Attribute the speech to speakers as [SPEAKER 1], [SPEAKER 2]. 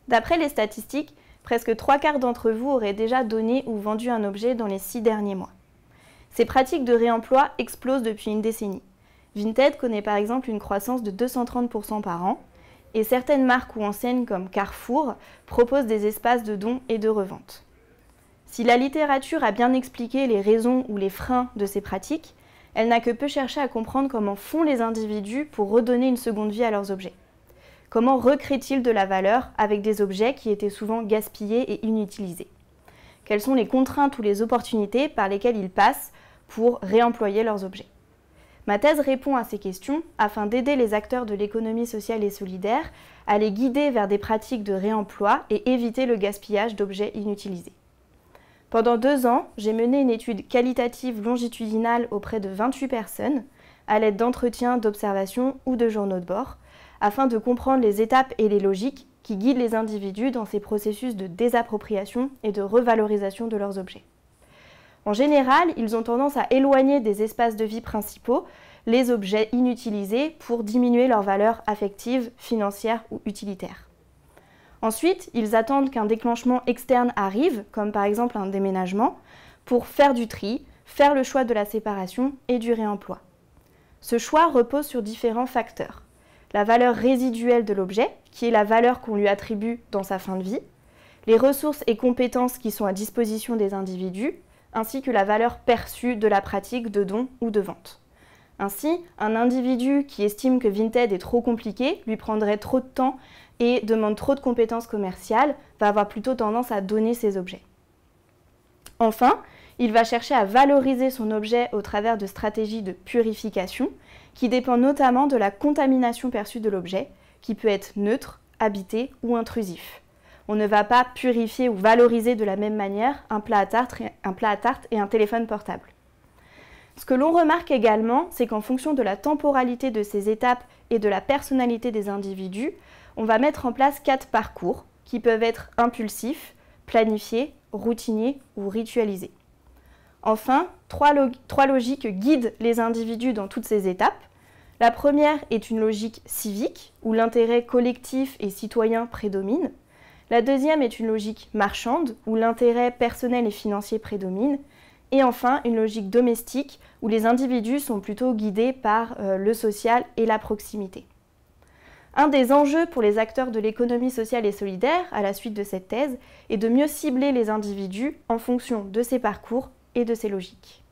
[SPEAKER 1] D'après les statistiques, presque 3/4 d'entre vous auraient déjà donné ou vendu un objet dans les 6 derniers mois. Ces pratiques de réemploi explosent depuis une décennie. Vinted connaît par exemple une croissance de 230% par an, et certaines marques ou enseignes comme Carrefour proposent des espaces de dons et de revente. Si la littérature a bien expliqué les raisons ou les freins de ces pratiques, elle n'a que peu cherché à comprendre comment font les individus pour redonner une seconde vie à leurs objets. Comment recréent-ils de la valeur avec des objets qui étaient souvent gaspillés et inutilisés? Quelles sont les contraintes ou les opportunités par lesquelles ils passent pour réemployer leurs objets? Ma thèse répond à ces questions afin d'aider les acteurs de l'économie sociale et solidaire à les guider vers des pratiques de réemploi et éviter le gaspillage d'objets inutilisés. Pendant 2 ans, j'ai mené une étude qualitative longitudinale auprès de 28 personnes, à l'aide d'entretiens, d'observations ou de journaux de bord, afin de comprendre les étapes et les logiques qui guident les individus dans ces processus de désappropriation et de revalorisation de leurs objets. En général, ils ont tendance à éloigner des espaces de vie principaux les objets inutilisés pour diminuer leur valeur affective, financière ou utilitaire. Ensuite, ils attendent qu'un déclenchement externe arrive, comme par exemple un déménagement, pour faire du tri, faire le choix de la séparation et du réemploi. Ce choix repose sur différents facteurs. La valeur résiduelle de l'objet, qui est la valeur qu'on lui attribue dans sa fin de vie, les ressources et compétences qui sont à disposition des individus, ainsi que la valeur perçue de la pratique de don ou de vente. Ainsi, un individu qui estime que Vinted est trop compliqué, lui prendrait trop de temps et demande trop de compétences commerciales, va avoir plutôt tendance à donner ses objets. Enfin, il va chercher à valoriser son objet au travers de stratégies de purification qui dépendent notamment de la contamination perçue de l'objet, qui peut être neutre, habité ou intrusif. On ne va pas purifier ou valoriser de la même manière un plat à tarte et un téléphone portable. Ce que l'on remarque également, c'est qu'en fonction de la temporalité de ces étapes et de la personnalité des individus, on va mettre en place 4 parcours qui peuvent être impulsifs, planifiés, routiniers ou ritualisés. Enfin, 3 logiques guident les individus dans toutes ces étapes. La première est une logique civique, où l'intérêt collectif et citoyen prédomine. La deuxième est une logique marchande, où l'intérêt personnel et financier prédomine. Et enfin, une logique domestique, où les individus sont plutôt guidés par le social et la proximité. Un des enjeux pour les acteurs de l'économie sociale et solidaire, à la suite de cette thèse, est de mieux cibler les individus en fonction de ces parcours et de ces logiques.